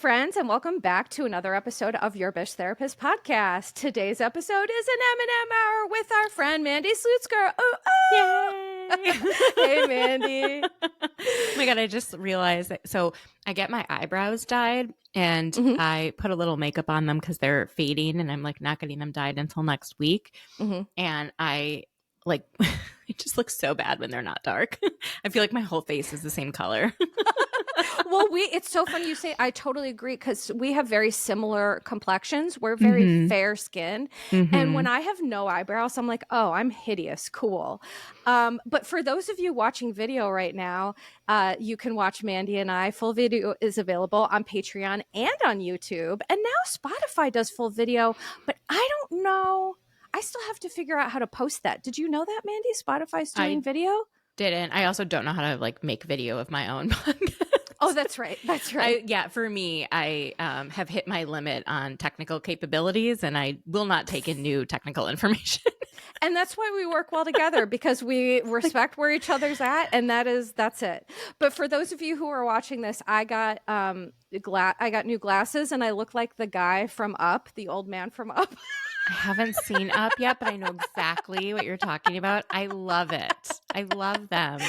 friends, and welcome back to another episode of Your Bish Therapist podcast. Today's episode is an M&M Hour with our friend Mandy Slutsker. Yay! Hey, Mandy. Oh my God, I just realized that. So I get my eyebrows dyed and I put a little makeup on them because they're fading and I'm like not getting them dyed until next week. And I like, it just looks so bad when they're not dark. I feel like my whole face is the same color. Well, it's so funny you say, I totally agree because we have very similar complexions. We're very fair skinned. And when I have no eyebrows, I'm like, oh, I'm hideous. Cool. But for those of you watching video right now, you can watch Mandy and I. Full video is available on Patreon and on YouTube. And now Spotify does full video, but I don't know. I still have to figure out how to post that. Did you know that, Mandy? Spotify's doing video? Didn't. I also don't know how to like make video of my own podcast. Oh, that's right. That's right. For me, I have hit my limit on technical capabilities and I will not take in new technical information. And that's why we work well together, because we respect where each other's at. And that's it. But for those of you who are watching this, I got new glasses and I look like the guy from Up, the old man from Up. I haven't seen Up yet, but I know exactly what you're talking about. I love it. I love them.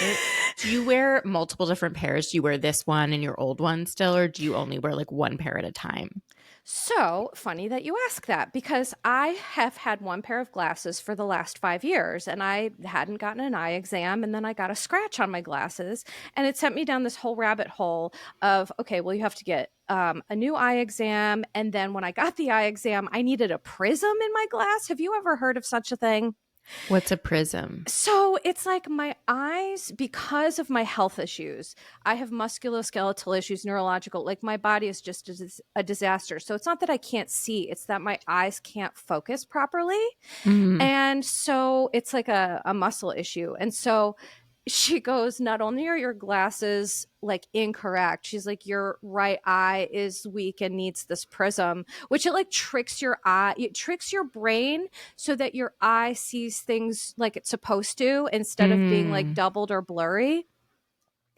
Do you wear multiple different pairs? Do you wear this one and your old one still, or do you only wear like one pair at a time? So funny that you ask that, because I have had one pair of glasses for the last 5 years and I hadn't gotten an eye exam, and then I got a scratch on my glasses and it sent me down this whole rabbit hole of, okay, well, you have to get a new eye exam. And then when I got the eye exam, I needed a prism in my glass. Have you ever heard of such a thing? What's a prism? So it's like my eyes, because of my health issues, I have musculoskeletal issues, neurological, like my body is just a disaster. So it's not that I can't see, it's that my eyes can't focus properly. And so it's like a muscle issue. And so she goes, not only are your glasses like incorrect, she's like, your right eye is weak and needs this prism, which it like tricks your eye, it tricks your brain so that your eye sees things like it's supposed to, instead of being like doubled or blurry.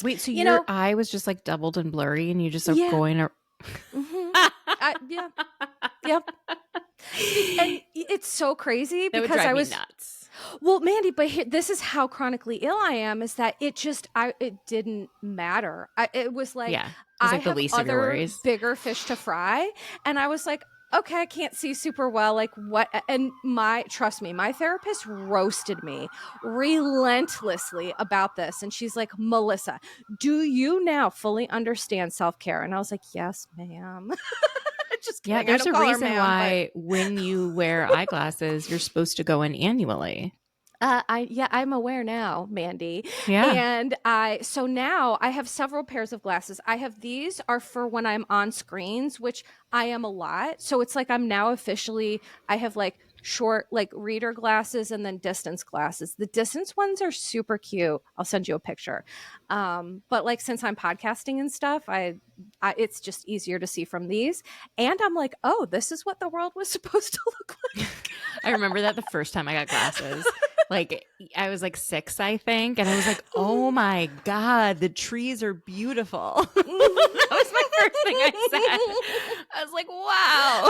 Wait, so your eye was just like doubled and blurry and you just are going yeah. Yep. And it's so crazy that because would drive I was me nuts. Well, Mandy, but this is how chronically ill I am, is that it didn't matter. It was like, I the have least of your other worries. bigger fish to fry. And I was like, okay, I can't see super well. Like what? And trust me, my therapist roasted me relentlessly about this. And she's like, Melissa, do you now fully understand self-care? And I was like, yes, ma'am. Just kidding. There's a reason why when you wear eyeglasses, you're supposed to go in annually. I'm aware now, Mandy. Yeah. And so now I have several pairs of glasses. These are for when I'm on screens, which I am a lot. So it's like I'm now officially, I have like short like reader glasses and then distance glasses. The distance ones are super cute. I'll send you a picture. But like, since I'm podcasting and stuff, it's just easier to see from these. And I'm like, oh, this is what the world was supposed to look like. I remember that the first time I got glasses. Like I was like 6, I think. And I was like, oh my God, the trees are beautiful. That was my first thing I said. I was like, wow.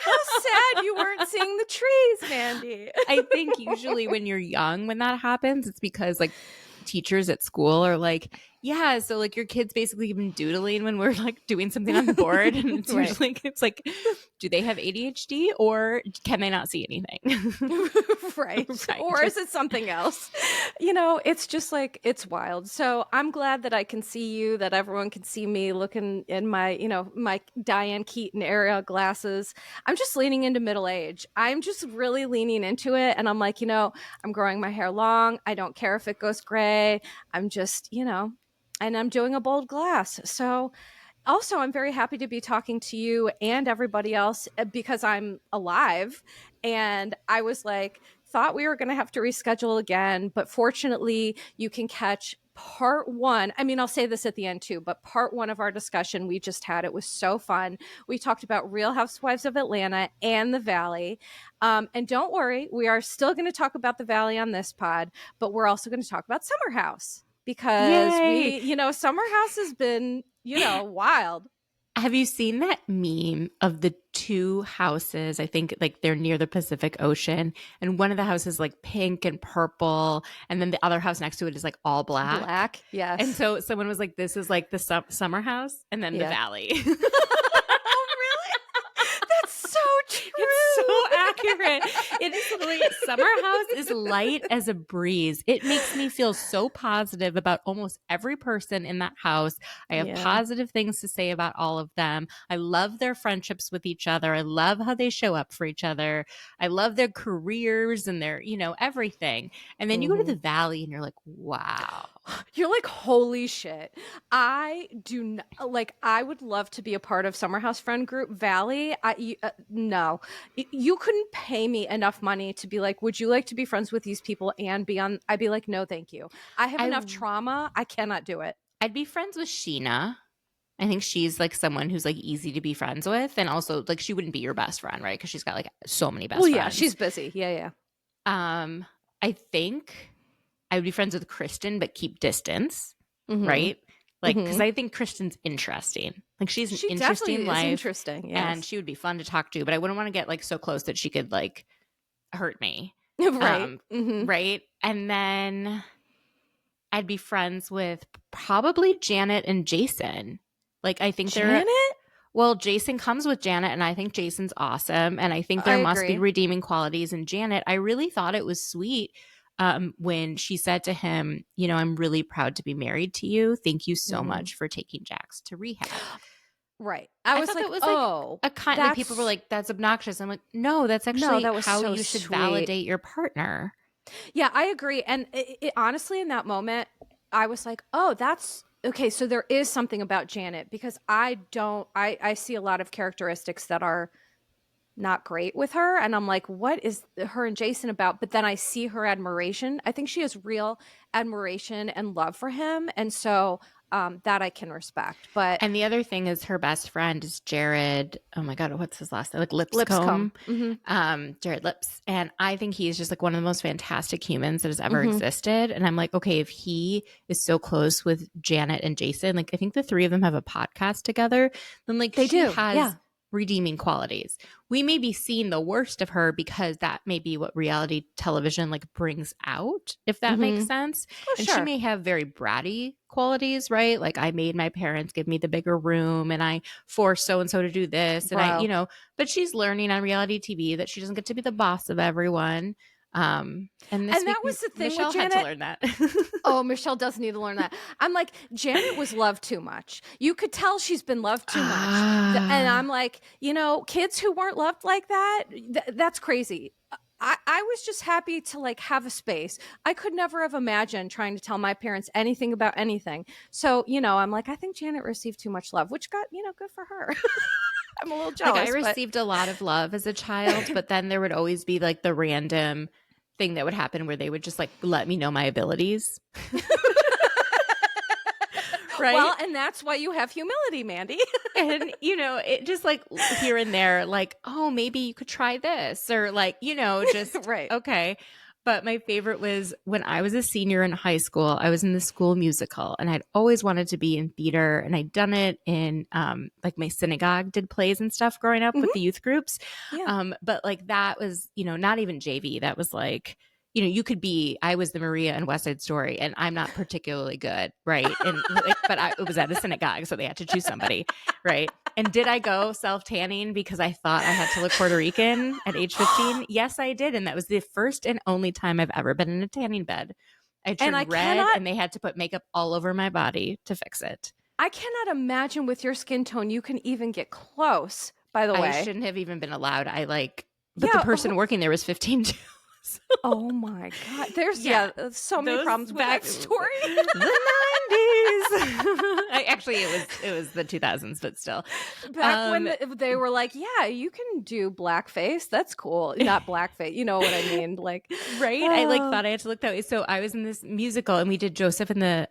How sad you weren't seeing the trees, Mandy. I think usually when you're young, when that happens, it's because like teachers at school are like, yeah, so like your kid's basically been doodling when we're like doing something on the board, and it's usually it's like, do they have ADHD or can they not see anything? Right. Or is it something else? It's just like, it's wild. So I'm glad that I can see you, that everyone can see me looking in my, my Diane Keaton era glasses. I'm just leaning into middle age. I'm just really leaning into it. And I'm like, I'm growing my hair long. I don't care if it goes gray. I'm just, and I'm doing a bold glass. So also, I'm very happy to be talking to you and everybody else because I'm alive. And I was like, thought we were going to have to reschedule again. But fortunately, you can catch part 1. I mean, I'll say this at the end too, but part 1 of our discussion we just had, it was so fun. We talked about Real Housewives of Atlanta and the Valley. And don't worry, we are still going to talk about the Valley on this pod, but we're also going to talk about Summer House. Because Summer House has been, wild. Have you seen that meme of the two houses? I think like they're near the Pacific Ocean, and one of the houses like pink and purple, and then the other house next to it is like all black. Black, yes. And so someone was like, "This is like the summer house, and then the valley." Oh, really? That's so true. It's so accurate. It is literally, summer house is light as a breeze. It makes me feel so positive about almost every person in that house. I have positive things to say about all of them. I love their friendships with each other. I love how they show up for each other. I love their careers and their, everything. And then you go to the valley and you're like, wow. You're like, holy shit. I do not, like, I would love to be a part of Summer House Friend Group. Valley, no. You couldn't pay me enough money to be like, would you like to be friends with these people and be on? I'd be like, no, thank you. I have enough trauma. I cannot do it. I'd be friends with Sheena. I think she's like someone who's like easy to be friends with. And also like she wouldn't be your best friend, right? Because she's got like so many best friends. Yeah, she's busy. Yeah. I think I would be friends with Kristen, but keep distance, right? Like, because I think Kristen's interesting. Like, she's an interesting life. Interesting, yes. And she would be fun to talk to, but I wouldn't want to get like so close that she could like hurt me. Right. Right. And then I'd be friends with probably Janet and Jason. Like, I think Janet? Well, Jason comes with Janet, and I think Jason's awesome. And I think there must be redeeming qualities in Janet. I really thought it was sweet when she said to him, I'm really proud to be married to you. Thank you so much for taking Jax to rehab. Right. I was like, it was like a kind of people were like, that's obnoxious. I'm like, no, that's actually how you should validate your partner. Yeah, I agree. And it, honestly, in that moment, I was like, oh, that's okay. So there is something about Janet, because I see a lot of characteristics that are not great with her. And I'm like, what is her and Jason about? But then I see her admiration. I think she has real admiration and love for him. And so that I can respect. And the other thing is her best friend is Jared. Oh my God, what's his last name? Like Lipscomb. Jared Lips. And I think he's just like one of the most fantastic humans that has ever existed. And I'm like, okay, if he is so close with Janet and Jason, like I think the three of them have a podcast together, then like she has redeeming qualities. We may be seeing the worst of her because that may be what reality television like brings out, if that makes sense. And she may have very bratty qualities, right? Like, I made my parents give me the bigger room and I forced so-and-so to do this. And but she's learning on reality TV that she doesn't get to be the boss of everyone. And that was the thing Michelle with Janet. had to learn that. Oh, Michelle does need to learn that. I'm like, Janet was loved too much. You could tell she's been loved too much. And I'm like, kids who weren't loved like that, that's crazy. I was just happy to like have a space. I could never have imagined trying to tell my parents anything about anything. So, I'm like, I think Janet received too much love, which got, good for her. I'm a little jealous. Like, I received a lot of love as a child, but then there would always be like the random thing that would happen where they would just like let me know my abilities. Right. Well, and that's why you have humility, Mandy. And, it just like here and there, like, oh, maybe you could try this, or like, just right. Okay. But my favorite was when I was a senior in high school, I was in the school musical and I'd always wanted to be in theater, and I'd done it in like my synagogue did plays and stuff growing up with the youth groups. Yeah. But like that was, not even JV. That was like, you could be, I was the Maria in West Side Story and I'm not particularly good. Right. And but it was at a synagogue, so they had to choose somebody. Right. And did I go self-tanning because I thought I had to look Puerto Rican at age 15? Yes, I did. And that was the first and only time I've ever been in a tanning bed. I turned red and they had to put makeup all over my body to fix it. I cannot imagine with your skin tone you can even get close, by the way. I shouldn't have even been allowed. But the person working there was 15 too. Oh my God. There's so many problems with that story. The 90s. Actually, it was the 2000s, but still. Back when they were like, yeah, you can do blackface. That's cool. Not blackface. You know what I mean? Like, right? I thought I had to look that way. So I was in this musical and we did Joseph in the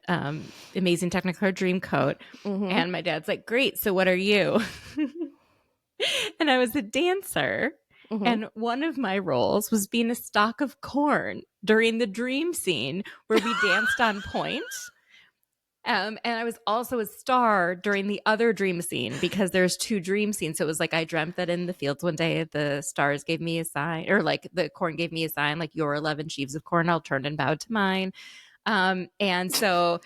Amazing Technicolor Dreamcoat. And my dad's like, great. So what are you? And I was a dancer. And one of my roles was being a stalk of corn during the dream scene where we danced on point. And I was also a star during the other dream scene because there's 2 dream scenes. So it was like I dreamt that in the fields one day the stars gave me a sign, or like the corn gave me a sign, like your 11 sheaves of corn I'll turn and bow to mine. And so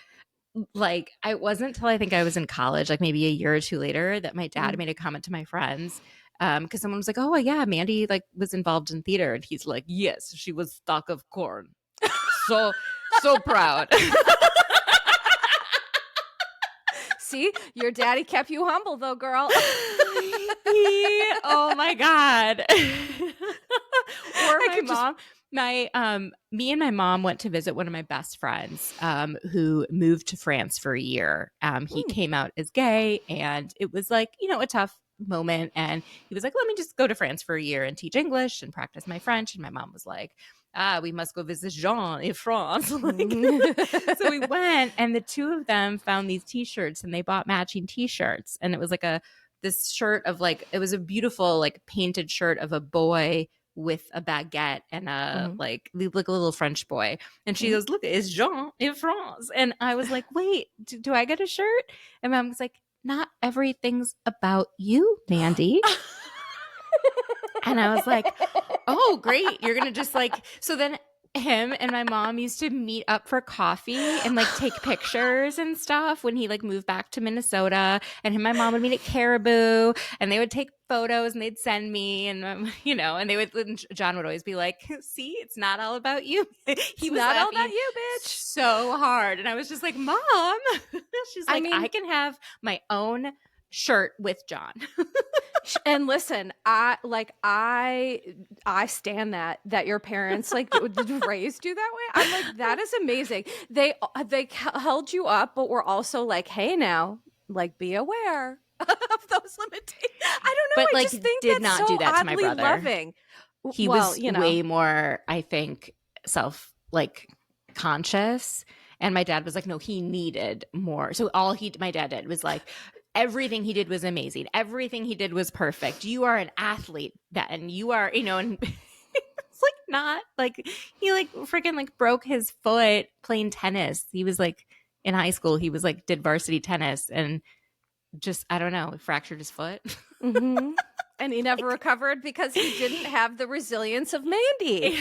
like it wasn't until I think I was in college, like maybe a year or 2 later, that my dad made a comment to my friends. Because someone was like, "Oh yeah, Mandy like was involved in theater," and he's like, "Yes, she was stalk of corn." So proud. See, your daddy kept you humble though, girl. Oh my God. Or my mom. Me and my mom went to visit one of my best friends who moved to France for a year. He came out as gay, and it was like, a tough moment. And he was like, let me just go to France for a year and teach English and practice my French. And my mom was like, we must go visit Jean in France. So we went, and the 2 of them found these t-shirts, and they bought matching t-shirts. And it was like this shirt of like, it was a beautiful like painted shirt of a boy with a baguette and a like a little French boy. And she goes, look, it's Jean in France. And I was like, wait, do I get a shirt? And mom was like, not everything's about you, Mandy. And I was like, oh, great. You're going to just like, so then him and my mom used to meet up for coffee and like take pictures and stuff when he like moved back to Minnesota. And him and my mom would meet at Caribou, and they would take photos and they'd send me, and and John would always be like, see, it's not all about you. He was not all about you, bitch. So hard. And I was just like, Mom. She's like, I can have my own shirt with John. And listen, I stand that your parents like raised you that way. I'm like, that is amazing. They held you up, but were also like, hey, now, like, be aware of those limitations. I don't know. But I like, just think did that's not so do that to my oddly brother. loving. He was way more, I think, self like conscious. And my dad was like, no, he needed more. So all my dad did was like, everything he did was amazing. Everything he did was perfect. You are an athlete, and you are, and it's like not like he like freaking like broke his foot playing tennis. He was like in high school, he was like did varsity tennis and just, I don't know, fractured his foot. And he never recovered because he didn't have the resilience of Mandy.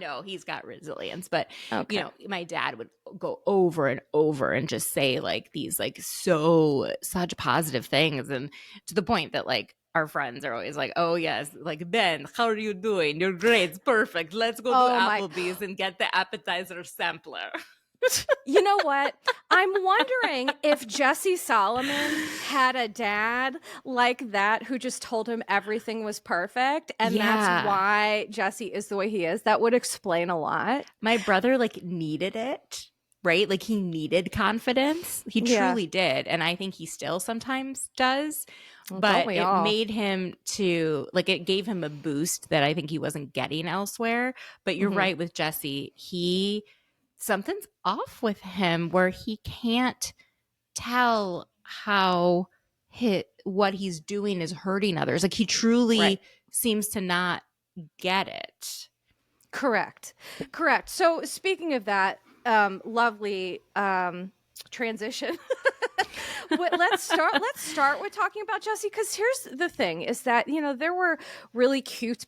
No, he's got resilience. But, my dad would go over and over and just say like these like such positive things. And to the point that like our friends are always like, oh, yes, like, Ben, how are you doing? You're great. It's perfect. Let's go to Applebee's and get the appetizer sampler. You know what? I'm wondering if Jesse Solomon had a dad like that who just told him everything was perfect, and that's why Jesse is the way he is. That would explain a lot. My brother like needed it, right? Like he needed confidence. He truly did, and I think he still sometimes does. Well, but it made him it gave him a boost that I think he wasn't getting elsewhere. But you're right with Jesse. Something's off with him where he can't tell how what he's doing is hurting others. Like he truly seems to not get it. Correct. So speaking of that, lovely transition. Let's start with talking about Jesse, because here's the thing is that, there were really cute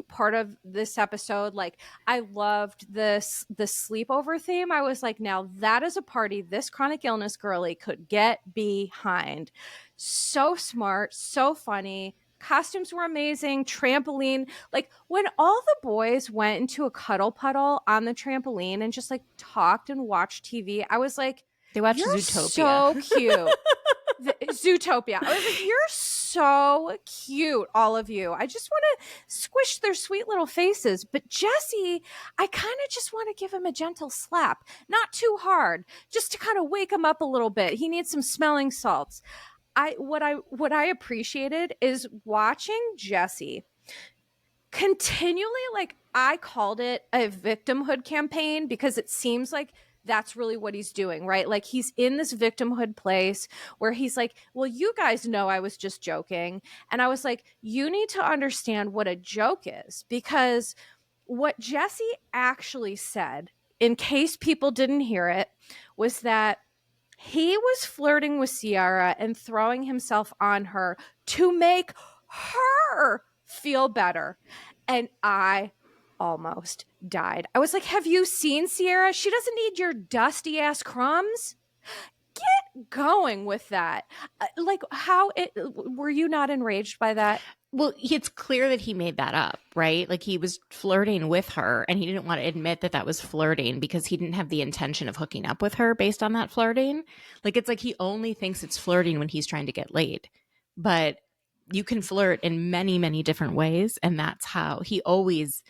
part of this episode. Like, I loved the sleepover theme. I was like, now that is a party this chronic illness girly could get behind. So smart, so funny. Costumes were amazing. Trampoline. Like, when all the boys went into a cuddle puddle on the trampoline and just like talked and watched TV, I was like, they watched you're Zootopia. So cute. Zootopia. I was like, you're so cute, all of you. I just want to squish their sweet little faces. But Jesse, I kind of just want to give him a gentle slap. Not too hard, just to kind of wake him up a little bit. He needs some smelling salts. What I appreciated is watching Jesse continually, like, I called it a victimhood campaign, because it seems like that's really what he's doing, right? Like, he's in this victimhood place where he's like, well, you guys know I was just joking. And I was like, you need to understand what a joke is, because what Jesse actually said, in case people didn't hear it, was that He was flirting with Ciara and throwing himself on her to make her feel better. And I almost died. I was like, have you seen Ciara? She doesn't need your dusty ass crumbs. Get going with that. Like, were you not enraged by that? Well, it's clear that he made that up, right? Like he was flirting with her and he didn't want to admit that that was flirting because he didn't have the intention of hooking up with her based on that flirting. Like it's like he only thinks it's flirting when he's trying to get laid. But you can flirt in many, many different ways. And that's how he always,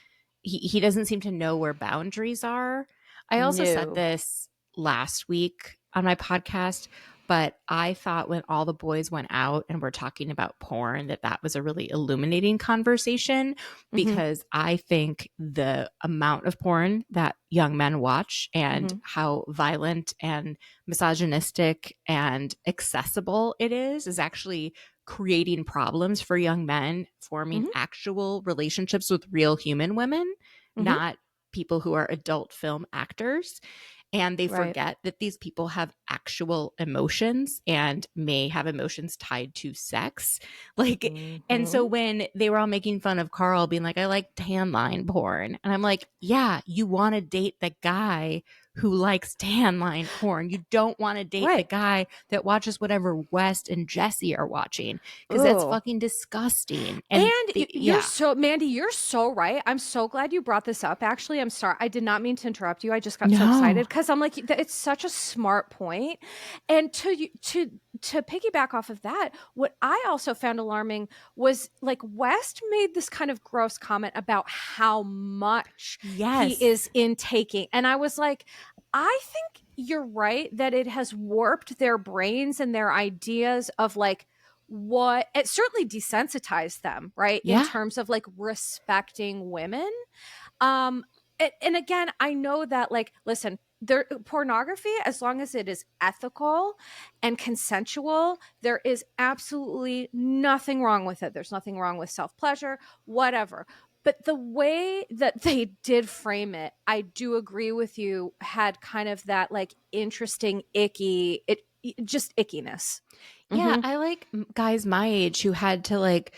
he doesn't seem to know where boundaries are. I also said this last week on my podcast, but I thought when all the boys went out and were talking about porn, that was a really illuminating conversation because I think the amount of porn that young men watch and how violent and misogynistic and accessible it is actually creating problems for young men forming actual relationships with real human women, not people who are adult film actors. And they forget that these people have actual emotions and may have emotions tied to sex. Like, and so when they were all making fun of Carl being like, I like tan line porn. And I'm like, yeah, you want to date the guy who likes tan line porn. You don't want to date the guy that watches whatever West and Jesse are watching because that's fucking disgusting. And Mandy, you're so right. I'm so glad you brought this up. Actually, I'm sorry. I did not mean to interrupt you. I just got so excited because I'm like, it's such a smart point. And to piggyback off of that, what I also found alarming was like West made this kind of gross comment about how much he is intaking. And I was like, I think you're right that it has warped their brains and their ideas of like what it certainly desensitized them, right? In terms of like respecting women. And again, I know that like, listen, pornography, as long as it is ethical and consensual, there is absolutely nothing wrong with it. There's nothing wrong with self-pleasure, whatever. But the way that they did frame it, I do agree with you, had kind of that like interesting, just ickiness. Yeah, I like guys my age who had to like,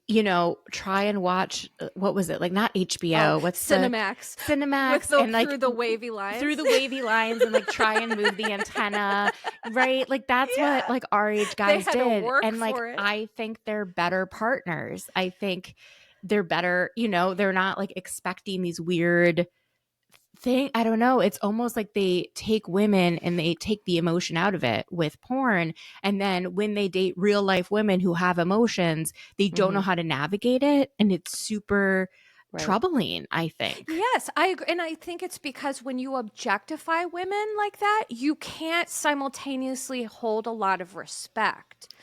you know, try and watch what was it like? Not HBO, what's Cinemax? Cinemax, and like through the wavy lines, and like try and move the antenna, right? Like that's what like our age guys did, and like I think they're better partners. I think they're better. You know, they're not like expecting these weird thing. I don't know. It's almost like they take women and they take the emotion out of it with porn. And then when they date real life women who have emotions, they don't know how to navigate it. And it's super troubling, I think. Yes, I agree. And I think it's because when you objectify women like that, you can't simultaneously hold a lot of respect.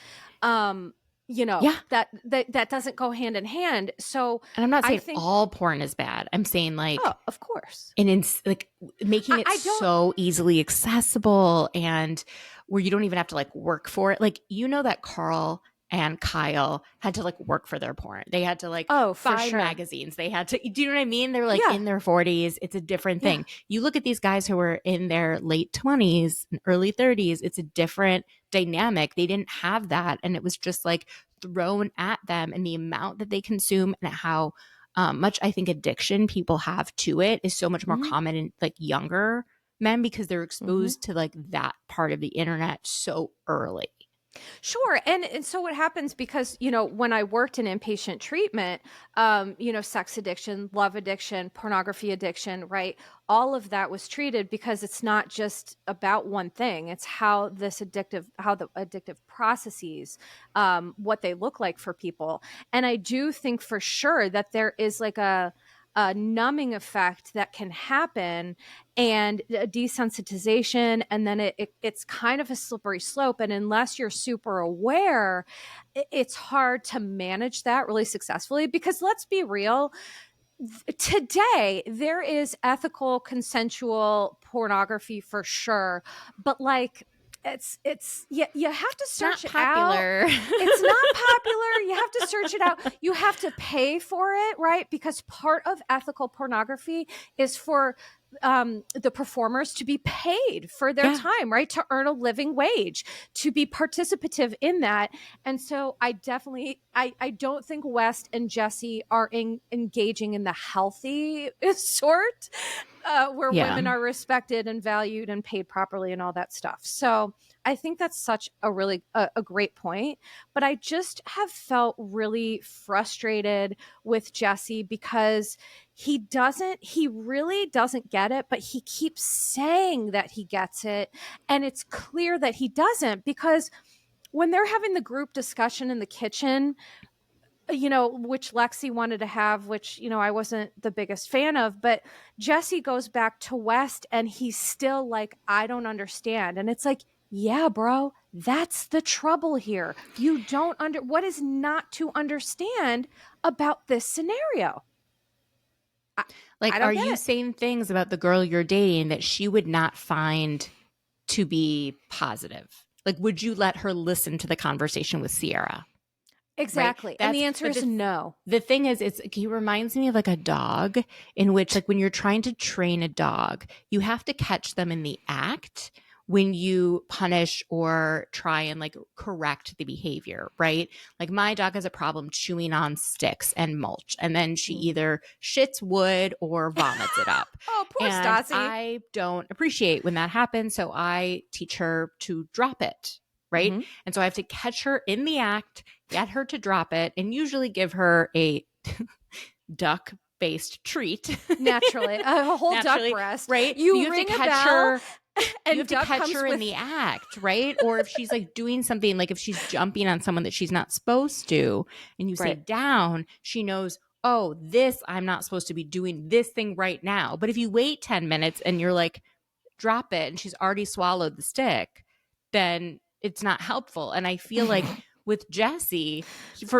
You know, that doesn't go hand in hand. So, and I'm not saying all porn is bad. I'm saying like, of course, and like making it so easily accessible and where you don't even have to like work for it. Like, you know, that Carl and Kyle had to like work for their porn. They had to like buy magazines. They had to, do you know what I mean? They're like in their 40s. It's a different thing. You look at these guys who were in their late 20s and early 30s. It's a different dynamic. They didn't have that. And it was just like thrown at them, and the amount that they consume and how much I think addiction people have to it is so much more common in like younger men because they're exposed to like that part of the internet so early. Sure. And so what happens, because, you know, when I worked in inpatient treatment, you know, sex addiction, love addiction, pornography addiction, right? All of that was treated because it's not just about one thing. It's how the addictive processes, what they look like for people. And I do think for sure that there is like a numbing effect that can happen, and a desensitization, and then it's kind of a slippery slope. And unless you're super aware, it's hard to manage that really successfully, because let's be real, today there is ethical, consensual pornography for sure, but like you have to search it out. It's not popular. You have to search it out. You have to pay for it, right? Because part of ethical pornography is for the performers to be paid for their time, right? To earn a living wage, to be participative in that. And so I definitely, I don't think West and Jesse are engaging in the healthy sort, where women are respected and valued and paid properly and all that stuff. So I think that's such a really a great point. But I just have felt really frustrated with Jesse because he really doesn't get it, but he keeps saying that he gets it. And it's clear that he doesn't, because when they're having the group discussion in the kitchen, which Lexi wanted to have, which, I wasn't the biggest fan of, but Jesse goes back to West and he's still like, I don't understand. And it's like, yeah, bro, that's the trouble here. You don't what is not to understand about this scenario? Are you saying things about the girl you're dating that she would not find to be positive? Like, would you let her listen to the conversation with Sierra? Exactly. Right? And the answer is no. The thing is, he reminds me of like a dog, in which, like, when you're trying to train a dog, you have to catch them in the act when you punish or try and like correct the behavior, right? Like, my dog has a problem chewing on sticks and mulch, and then she either shits wood or vomits it up. Oh, poor Stassi. I don't appreciate when that happens, so I teach her to drop it, right? Mm-hmm. And so I have to catch her in the act, get her to drop it, and usually give her a duck-based treat. Naturally. A whole duck breast. Right? You ring a bell. And you have to catch her in the act, right? Or if she's like doing something, like if she's jumping on someone that she's not supposed to, and you say down, she knows, oh, I'm not supposed to be doing this thing right now. But if you wait 10 minutes and you're like, drop it, and she's already swallowed the stick, then it's not helpful. And I feel like with Jesse,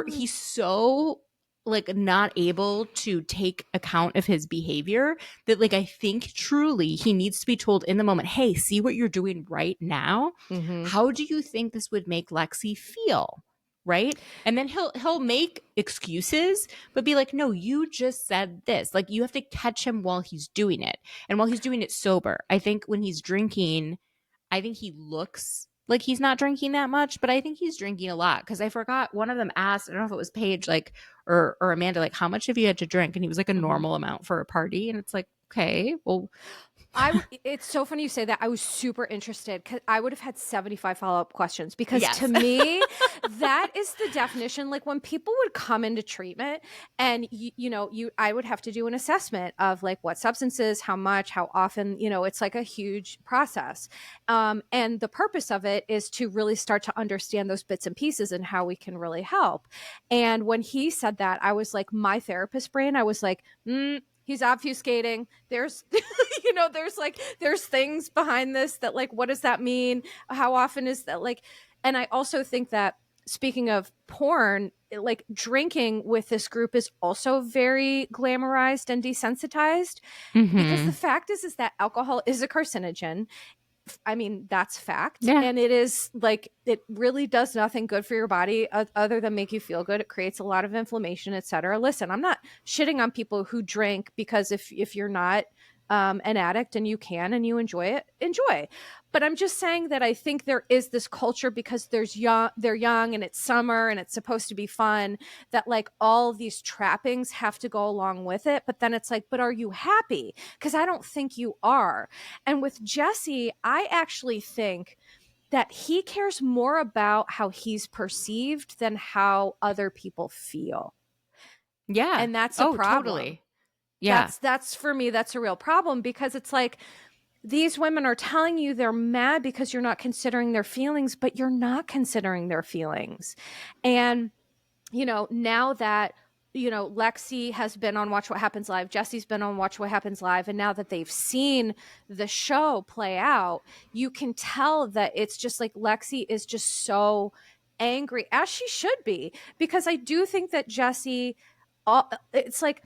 he's so like not able to take account of his behavior that, like, I think truly he needs to be told in the moment, hey, see what you're doing right now? Mm-hmm. How do you think this would make Lexi feel? Right? And then he'll make excuses, but be like, no, you just said this. Like, you have to catch him while he's doing it. And while he's doing it sober. I think when he's drinking, I think he looks like he's not drinking that much, but I think he's drinking a lot. Because I forgot, one of them asked, I don't know if it was Paige, like, or Amanda, like, how much have you had to drink? And he was like, a normal amount for a party. And it's like, okay, well. It's so funny you say that. I was super interested because I would have had 75 follow-up questions, because to me, that is the definition. Like, when people would come into treatment and I would have to do an assessment of like what substances, how much, how often, it's like a huge process. And the purpose of it is to really start to understand those bits and pieces and how we can really help. And when he said that, I was like, my therapist brain, I was like, he's obfuscating. There's, there's things behind this that, like, what does that mean? How often is that? Like, and I also think that, speaking of porn, like, drinking with this group is also very glamorized and desensitized, because the fact is that alcohol is a carcinogen. I mean, that's fact. Yeah. And it is like, it really does nothing good for your body other than make you feel good. It creates a lot of inflammation, et cetera. Listen, I'm not shitting on people who drink, because if you're not an addict and you can and you enjoy it, enjoy. But I'm just saying that I think there is this culture, because they're young and it's summer and it's supposed to be fun, that like all of these trappings have to go along with it. But then it's like, but are you happy? Because I don't think you are. And with Jesse, I actually think that he cares more about how he's perceived than how other people feel. Yeah. And that's a problem. Totally. Yeah. That's for me, that's a real problem, because it's like, these women are telling you they're mad because you're not considering their feelings, but you're not considering their feelings. And, now that, Lexi has been on Watch What Happens Live, Jesse's been on Watch What Happens Live, and now that they've seen the show play out, you can tell that it's just like Lexi is just so angry, as she should be, because I do think that Jesse, it's like,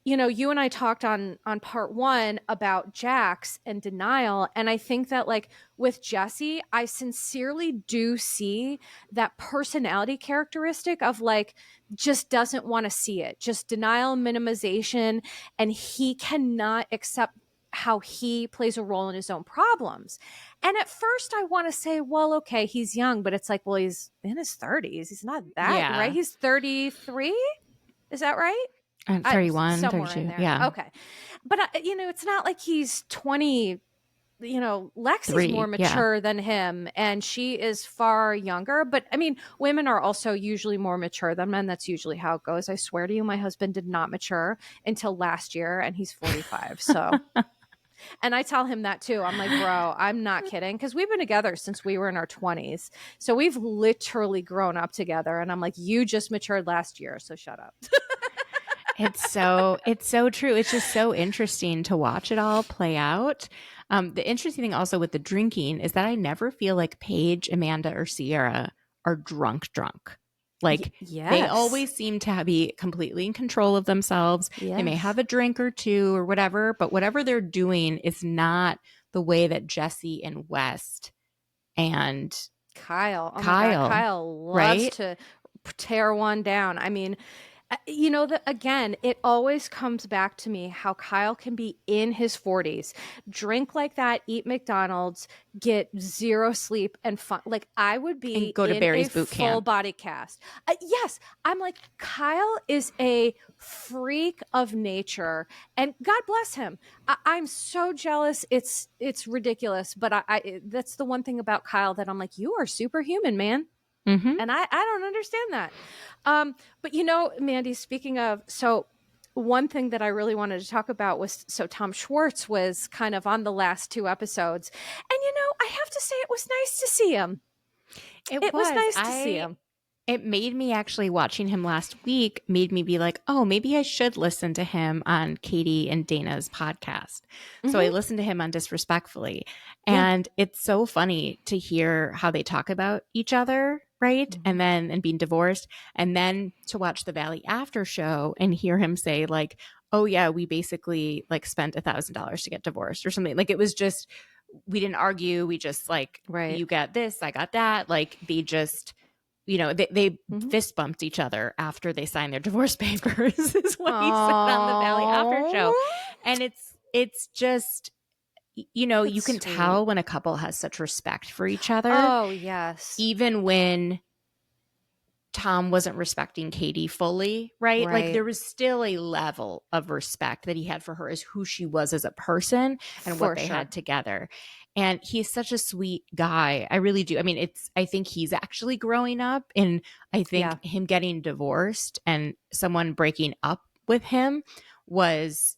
you and I talked on part 1 about Jax and denial. And I think that, like, with Jesse, I sincerely do see that personality characteristic of, like, just doesn't want to see it, just denial, minimization. And he cannot accept how he plays a role in his own problems. And at first I want to say, well, okay, he's young, but it's like, well, he's in his 30s. He's not that, right? He's 33. Is that right? 31, Somewhere 32. in there. Yeah. Okay. But, it's not like he's 20. Lexi's more mature than him, and she is far younger. But I mean, women are also usually more mature than men. That's usually how it goes. I swear to you, my husband did not mature until last year, and he's 45. So, and I tell him that too. I'm like, bro, I'm not kidding. Because we've been together since we were in our 20s. So we've literally grown up together. And I'm like, you just matured last year. So shut up. It's so true. It's just so interesting to watch it all play out. The interesting thing also with the drinking is that I never feel like Paige, Amanda, or Sierra are drunk. Like they always seem to be completely in control of themselves. Yes. They may have a drink or two or whatever, but whatever they're doing is not the way that Jesse and West and Kyle. Oh my God, Kyle loves to tear one down. I mean, again, it always comes back to me how Kyle can be in his 40s, drink like that, eat McDonald's, get zero sleep, and fun. Like I would be and go to Barry's boot camp, full body cast. Yes, I'm like, Kyle is a freak of nature, and God bless him. I'm so jealous. It's ridiculous, but I that's the one thing about Kyle that I'm like, you are superhuman, man. Mm-hmm. And I don't understand that. But Mandy, speaking of, so one thing that I really wanted to talk about was, so Tom Schwartz was kind of on the last 2 episodes. And, I have to say it was nice to see him. It was nice to see him. It made me actually, watching him last week, made me be like, oh, maybe I should listen to him on Katie and Dana's podcast. Mm-hmm. So I listened to him on Disrespectfully. And it's so funny to hear how they talk about each other, right? Mm-hmm. And being divorced. And then to watch the Valley After show and hear him say like, oh yeah, we basically like spent $1,000 to get divorced or something. Like it was just, we didn't argue. We just like, you got this, I got that. Like they just... they fist bumped each other after they signed their divorce papers is what he said on the Valley After show. And it's just, that's you can tell when a couple has such respect for each other. Oh, yes. Even when Tom wasn't respecting Katie fully, right? Like there was still a level of respect that he had for her as who she was as a person and what they had together. And he's such a sweet guy. I really do. I mean, I think he's actually growing up, and I think him getting divorced and someone breaking up with him was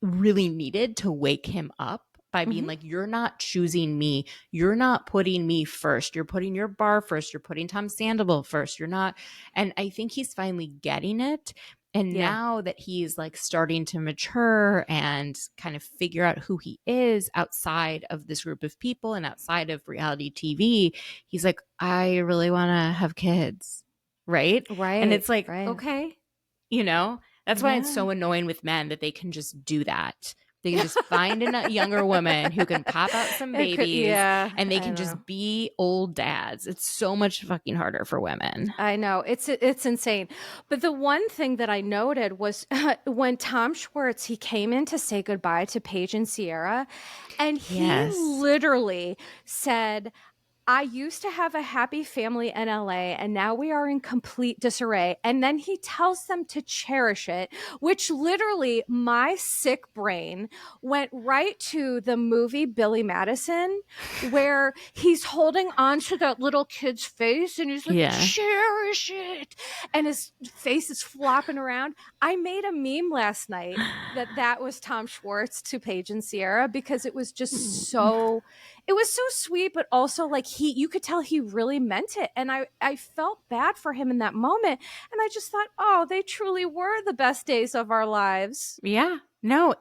really needed to wake him up by being like, you're not choosing me. You're not putting me first. You're putting your bar first. You're putting Tom Sandoval first. You're not. And I think he's finally getting it. And now that he's like starting to mature and kind of figure out who he is outside of this group of people and outside of reality TV, he's like, I really want to have kids. Right. And it's like, okay, that's why it's so annoying with men that they can just do that. They can just find a younger woman who can pop out some babies and they can just be old dads. It's so much fucking harder for women. I know. It's insane. But the one thing that I noted was when Tom Schwartz, he came in to say goodbye to Paige and Sierra, and he literally said, I used to have a happy family in LA, and now we are in complete disarray. And then he tells them to cherish it, which literally my sick brain went right to the movie Billy Madison, where he's holding on to that little kid's face and he's like, cherish it. And his face is flopping around. I made a meme last night that was Tom Schwartz to Paige and Sierra, because it was just so... It was so sweet, but also like you could tell he really meant it. And I felt bad for him in that moment. And I just thought, oh, they truly were the best days of our lives. Yeah. No,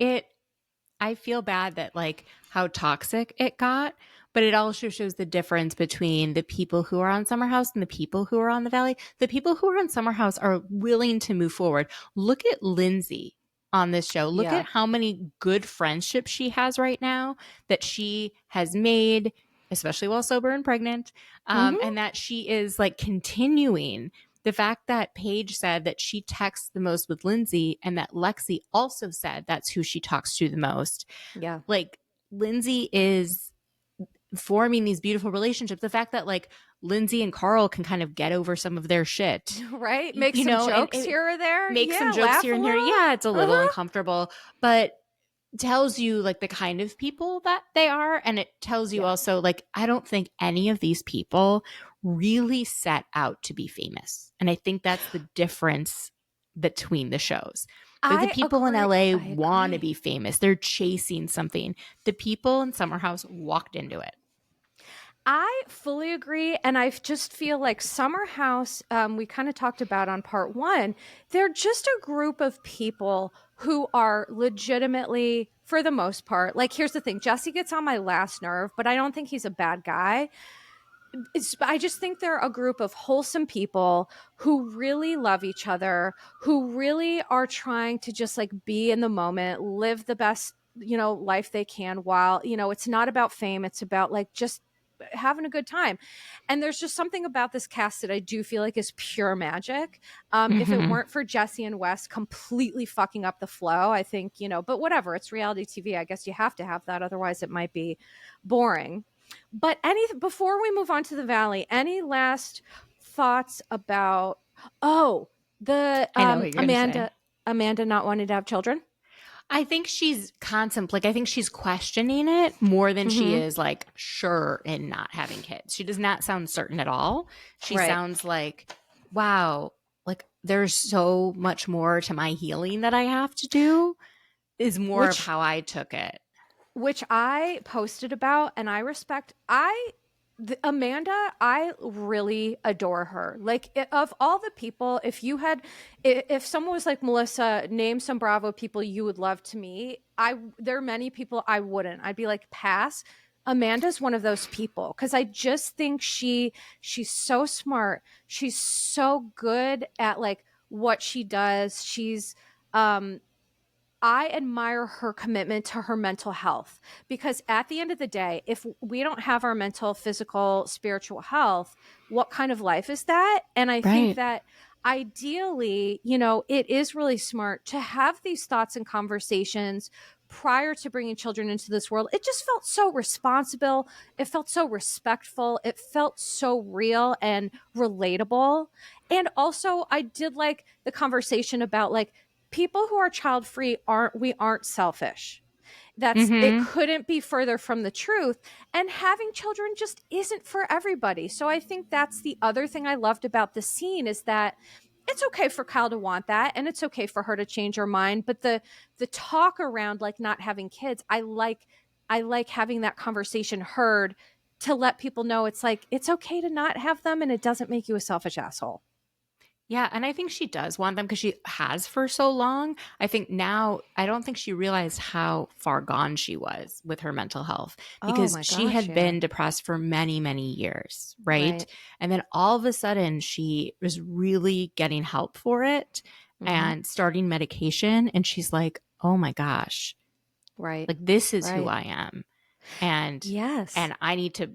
I feel bad that like how toxic it got, but it also shows the difference between the people who are on Summer House and the people who are on the Valley. The people who are on Summer House are willing to move forward. Look at Lindsay on this show. Look at how many good friendships she has right now that she has made, especially while sober and pregnant, and that she is like continuing the fact that Paige said that she texts the most with Lindsay and that Lexi also said that's who she talks to the most. Yeah. Like Lindsay is forming these beautiful relationships. The fact that like Lindsay and Carl can kind of get over some of their shit. Right? Make You some know, jokes and here or there. make Yeah, some jokes laugh here a and here. little. Yeah, it's a little uncomfortable, but tells you like the kind of people that they are. And it tells you also like, I don't think any of these people really set out to be famous. And I think that's the difference between the shows. Like the people in LA want to be famous. They're chasing something. The people in Summer House walked into it. I fully agree. And I just feel like Summer House, we kind of talked about on part 1, they're just a group of people who are legitimately, for the most part, like, here's the thing, Jesse gets on my last nerve, but I don't think he's a bad guy. I just think they're a group of wholesome people who really love each other, who really are trying to just like be in the moment, live the best, life they can while, it's not about fame. It's about like just having a good time. And there's just something about this cast that I do feel like is pure magic. If it weren't for Jesse and Wes completely fucking up the flow, I think, but whatever, it's reality TV. I guess you have to have that. Otherwise it might be boring. But before we move on to the Valley, any last thoughts about the Amanda not wanting to have children? I think she's I think she's questioning it more than she is like sure in not having kids. She does not sound certain at all. She sounds like, wow, like there's so much more to my healing that I have to do, is more of how I took it. Which I posted about, and I respect. Amanda, I really adore her. Like, of all the people, if someone was like, Melissa, name some Bravo people you would love to meet, there are many people I wouldn't. I'd be like, pass. Amanda's one of those people because I just think she's so smart. She's so good at like what she does. I admire her commitment to her mental health because at the end of the day, if we don't have our mental, physical, spiritual health, what kind of life is that? And I think that ideally, it is really smart to have these thoughts and conversations prior to bringing children into this world. It just felt so responsible. It felt so respectful. It felt so real and relatable. And also I did like the conversation about like, people who are child free aren't selfish. It couldn't be further from the truth. And having children just isn't for everybody. So I think that's the other thing I loved about the scene is that it's okay for Kyle to want that. And it's okay for her to change her mind. But the talk around like not having kids, I like having that conversation heard to let people know it's like, it's okay to not have them. And it doesn't make you a selfish asshole. Yeah, and I think she does want them because she has for so long. I think now, I don't think she realized how far gone she was with her mental health because she had been depressed for many, many years, right? And then all of a sudden, she was really getting help for it and starting medication. And she's like, oh my gosh, like this is who I am. And and I need to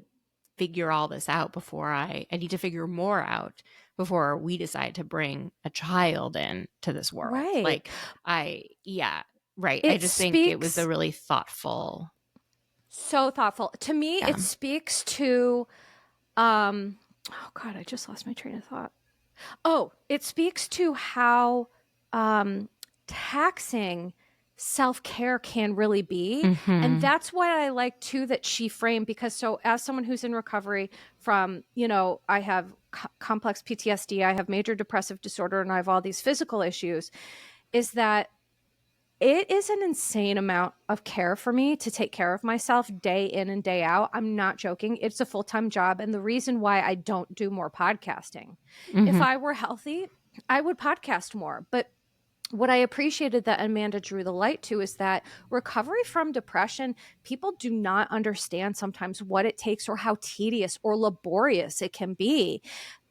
figure all this out before I need to figure more out before we decide to bring a child into this world. I just think it was a really thoughtful. So thoughtful. To me, it speaks to, oh God, I just lost my train of thought. Oh, it speaks to how taxing self-care can really be. And that's what I like too, that she framed, because so as someone who's in recovery from, I have complex PTSD, I have major depressive disorder, and I have all these physical issues, is that it is an insane amount of care for me to take care of myself day in and day out. I'm not joking. It's a full-time job. And the reason why I don't do more podcasting, if I were healthy, I would podcast more. But what I appreciated that Amanda drew the light to is that recovery from depression, people do not understand sometimes what it takes or how tedious or laborious it can be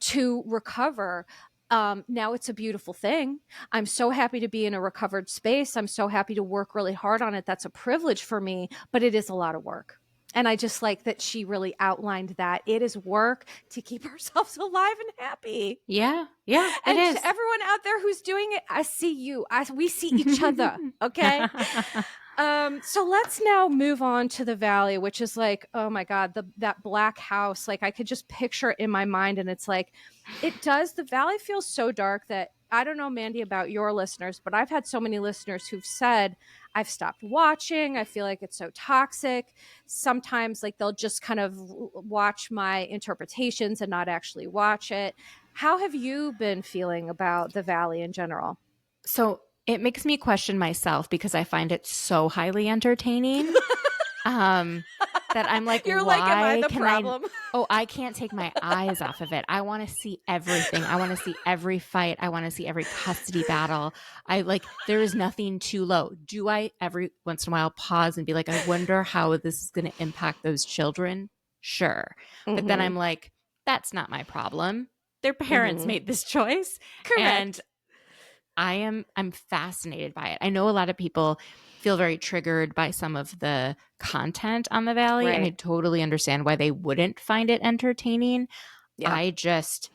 to recover. Now it's a beautiful thing. I'm so happy to be in a recovered space. I'm so happy to work really hard on it. That's a privilege for me, but it is a lot of work. And I just like that she really outlined that it is work to keep ourselves alive and happy. Yeah. Yeah, and it is. to everyone out there who's doing it, I see you. We see each other. Okay. So let's now move on to the Valley, which is like, oh my God, that black house. Like I could just picture it in my mind. And it's like, the Valley feels so dark that I don't know, Mandy, about your listeners, but I've had so many listeners who've said, I've stopped watching. I feel like it's so toxic. Sometimes like they'll just kind of watch my interpretations and not actually watch it. How have you been feeling about the Valley in general? So it makes me question myself because I find it so highly entertaining. That I'm like, You're why like, am I the problem? I can't take my eyes off of it. I want to see everything. I want to see every fight. I want to see every custody battle. There is nothing too low. Do I every once in a while pause and be like, I wonder how this is going to impact those children? Sure. Mm-hmm. But then I'm like, that's not my problem. Their parents made this choice. Correct. And I'm fascinated by it. I know a lot of people feel very triggered by some of the content on the Valley, right. And I totally understand why they wouldn't find it entertaining. Yeah. I just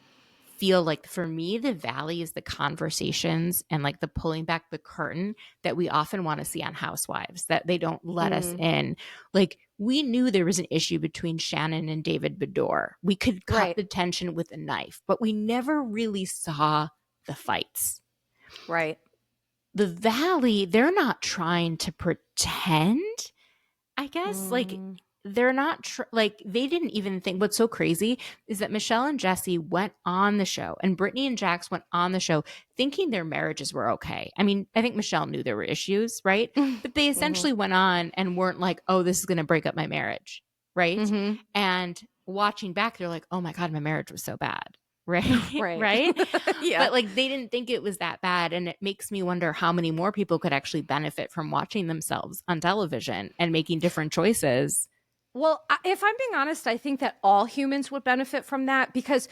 feel like for me, the Valley is the conversations and like the pulling back the curtain that we often want to see on Housewives, that they don't let us in. Like we knew there was an issue between Shannon and David Beador. We could cut the tension with a knife, but we never really saw the fights. Right. The Valley, they're not trying to pretend, I guess. Like they're not they didn't even think. What's so crazy is that Michelle and Jesse went on the show and Brittany and Jax went on the show thinking their marriages were okay. I mean, I think Michelle knew there were issues, right? But they essentially went on and weren't like, oh, this is going to break up my marriage, right? And watching back, they're like, oh my God, my marriage was so bad. Right. Yeah. But like they didn't think it was that bad. And it makes me wonder how many more people could actually benefit from watching themselves on television and making different choices. Well, if I'm being honest, I think that all humans would benefit from that because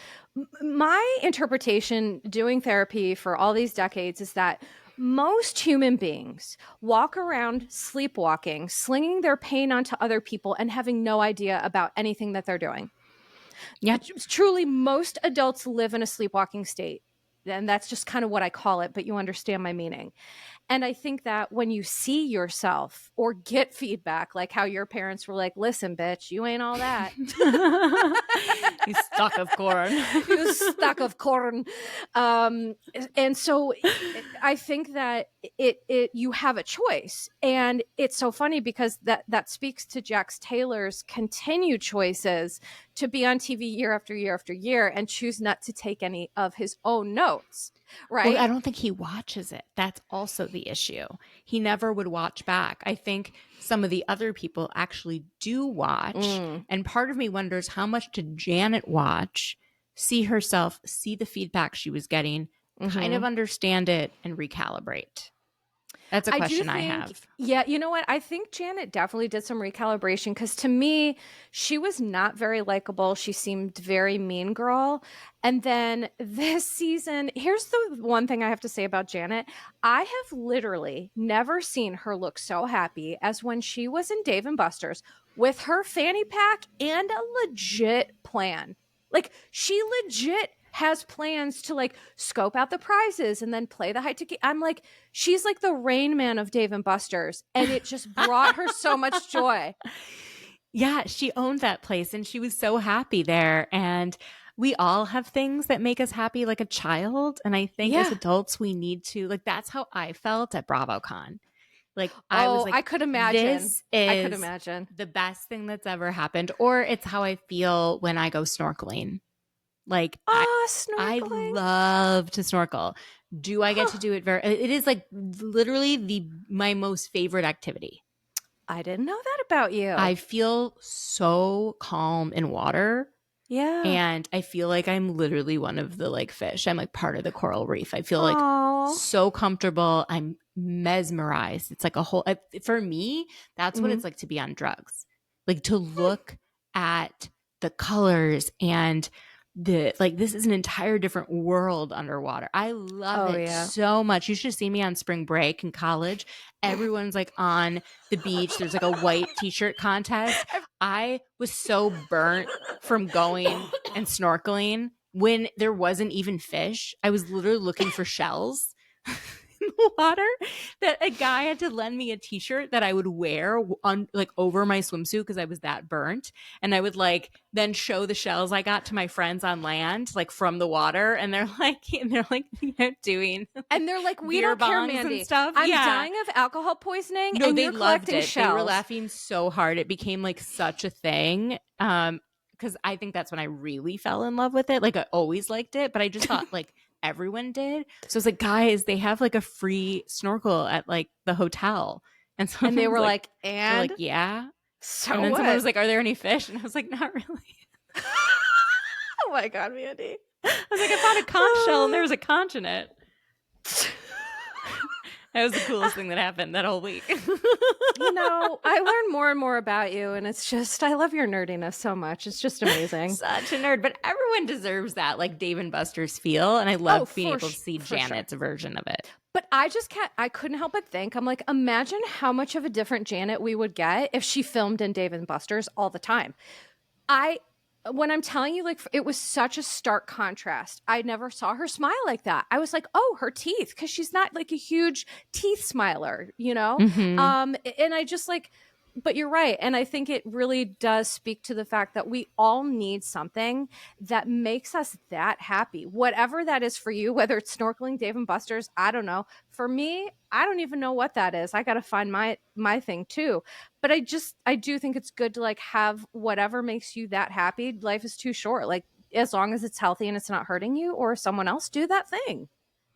my interpretation doing therapy for all these decades is that most human beings walk around sleepwalking, slinging their pain onto other people and having no idea about anything that they're doing. Yeah, truly, most adults live in a sleepwalking state. And that's just kind of what I call it, but you understand my meaning. And I think that when you see yourself or get feedback, like how your parents were like, listen, bitch, you ain't all that. You stuck of corn. You stuck of corn. And so I think that you have a choice. And it's so funny because that speaks to Jax Taylor's continued choices to be on TV year after year after year and choose not to take any of his own notes. Right. Well, I don't think he watches it. That's also the issue. He never would watch back. I think some of the other people actually do watch. And part of me wonders how much did Janet watch, see herself, see the feedback she was getting, kind of understand it and recalibrate. That's a question I have. Yeah, you know what? I think Janet definitely did some recalibration because to me, she was not very likable. She seemed very mean girl. And then this season, here's the one thing I have to say about Janet. I have literally never seen her look so happy as when she was in Dave & Buster's with her fanny pack and a legit plan. Like she legit has plans to like scope out the prizes and then play the high ticket. I'm like, she's like the Rain Man of Dave & Buster's. And it just brought her so much joy. Yeah, she owned that place and she was so happy there. And we all have things that make us happy like a child. And I think as adults, we need to, like, that's how I felt at BravoCon. Like, I was like, I could imagine. I could imagine the best thing that's ever happened. Or it's how I feel when I go snorkeling. Like, I love to snorkel. Do I get to do it it is like literally my most favorite activity. I didn't know that about you. I feel so calm in water. Yeah. And I feel like I'm literally one of the like fish. I'm like part of the coral reef. I feel like so comfortable. I'm mesmerized. It's like a whole, for me, that's what it's like to be on drugs. Like to look at the colors and this is an entire different world underwater. I love it so much. You should see me on spring break in college. Everyone's like on the beach. There's like a white t-shirt contest. I was so burnt from going and snorkeling when there wasn't even fish. I was literally looking for shells in the water, that a guy had to lend me a t-shirt that I would wear on like over my swimsuit because I was that burnt, and I would like then show the shells I got to my friends on land, like from the water, and they're like doing and they're like, we don't care, Mandy, stuff. I'm dying of alcohol poisoning. No, and they you're loved collecting it. shells. They were laughing so hard. It became like such a thing. Because I think that's when I really fell in love with it. Like I always liked it, but I just thought like everyone did. So it's like, guys, they have like a free snorkel at like the hotel. And so they were like, and yeah. So and then what? someone was like, are there any fish? And I was like, not really. Oh my God, Mandy. I was like, I found a conch shell and there was a conch in it. That was the coolest thing that happened that whole week. You know, I learn more and more about you, and it's just, I love your nerdiness so much. It's just amazing. Such a nerd, but everyone deserves that, like Dave and Buster's feel, and I love being able to see Janet's version of it. But I couldn't help but think, I'm like, imagine how much of a different Janet we would get if she filmed in Dave and Buster's all the time. When I'm telling you, like, it was such a stark contrast. I never saw her smile like that. I was like, oh, her teeth, because she's not like a huge teeth smiler, you know? Mm-hmm. And I just like, but you're right. And I think it really does speak to the fact that we all need something that makes us that happy. Whatever that is for you, whether it's snorkeling, Dave and Buster's, I don't know. For me, I don't even know what that is. I got to find my thing too. But I do think it's good to like have whatever makes you that happy. Life is too short. Like as long as it's healthy and it's not hurting you or someone else, do that thing.